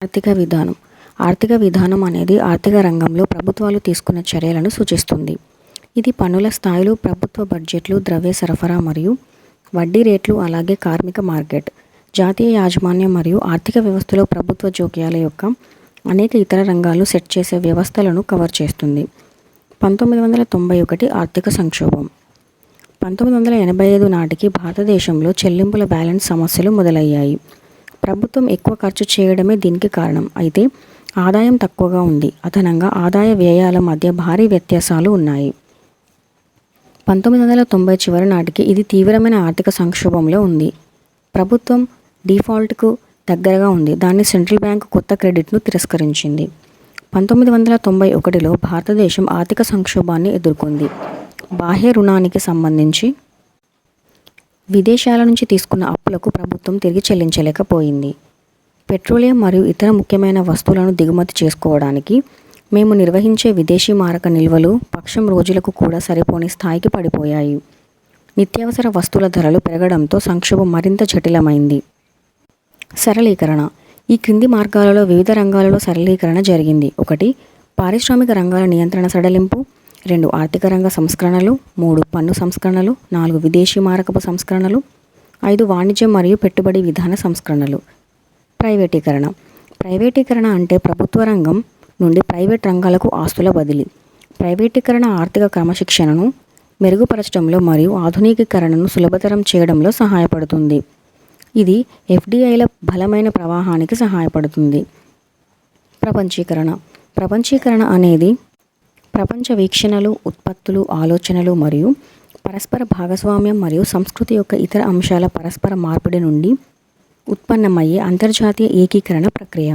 ఆర్థిక విధానం. ఆర్థిక విధానం అనేది ఆర్థిక రంగంలో ప్రభుత్వాలు తీసుకున్న చర్యలను సూచిస్తుంది. ఇది పన్నుల స్థాయిలు, ప్రభుత్వ బడ్జెట్లు, ద్రవ్య సరఫరా మరియు వడ్డీ రేట్లు, అలాగే కార్మిక మార్కెట్, జాతీయ యాజమాన్యం మరియు ఆర్థిక వ్యవస్థలో ప్రభుత్వ జోక్యాల యొక్క అనేక ఇతర రంగాలు సెట్ చేసే వ్యవస్థలను కవర్ చేస్తుంది. 1991 ఆర్థిక సంక్షోభం. 1985 నాటికి భారతదేశంలో చెల్లింపుల బ్యాలెన్స్ సమస్యలు మొదలయ్యాయి. ప్రభుత్వం ఎక్కువ ఖర్చు చేయడమే దీనికి కారణం. అయితే ఆదాయం తక్కువగా ఉంది. అదనంగా ఆదాయ వ్యయాల మధ్య భారీ వ్యత్యాసాలు ఉన్నాయి. 1990 చివరి నాటికి ఇది తీవ్రమైన ఆర్థిక సంక్షోభంలో ఉంది. ప్రభుత్వం డిఫాల్ట్కు దగ్గరగా ఉంది. దాన్ని సెంట్రల్ బ్యాంకు కొత్త క్రెడిట్ను తిరస్కరించింది. 1991లో భారతదేశం ఆర్థిక సంక్షోభాన్ని ఎదుర్కొంది. బాహ్య రుణానికి సంబంధించి విదేశాల నుంచి తీసుకున్న అప్పులకు ప్రభుత్వం తిరిగి చెల్లించలేకపోయింది. పెట్రోలియం మరియు ఇతర ముఖ్యమైన వస్తువులను దిగుమతి చేసుకోవడానికి మేము నిర్వహించే విదేశీ మారక నిల్వలు పక్షం రోజులకు కూడా సరిపోని స్థాయికి పడిపోయాయి. నిత్యావసర వస్తువుల ధరలు పెరగడంతో సంక్షోభం మరింత జటిలమైంది. సరళీకరణ. ఈ క్రింది మార్గాలలో వివిధ రంగాలలో సరళీకరణ జరిగింది. 1. పారిశ్రామిక రంగాల నియంత్రణ సడలింపు. 2. ఆర్థిక రంగ సంస్కరణలు. 3. పన్ను సంస్కరణలు. 4. విదేశీ మారకపు సంస్కరణలు. 5. వాణిజ్యం మరియు పెట్టుబడి విధాన సంస్కరణలు. ప్రైవేటీకరణ. ప్రైవేటీకరణ అంటే ప్రభుత్వ రంగం నుండి ప్రైవేట్ రంగాలకు ఆస్తుల బదిలీ. ప్రైవేటీకరణ ఆర్థిక క్రమశిక్షణను మెరుగుపరచడంలో మరియు ఆధునికీకరణను సులభతరం చేయడంలో సహాయపడుతుంది. ఇది ఎఫ్డిఐల బలమైన ప్రవాహానికి సహాయపడుతుంది. ప్రపంచీకరణ. ప్రపంచీకరణ అనేది ప్రపంచ వీక్షణలు, ఉత్పత్తులు, ఆలోచనలు మరియు పరస్పర భాగస్వామ్యం మరియు సంస్కృతి యొక్క ఇతర అంశాల పరస్పర మార్పిడి నుండి ఉత్పన్నమయ్యే అంతర్జాతీయ ఏకీకరణ ప్రక్రియ.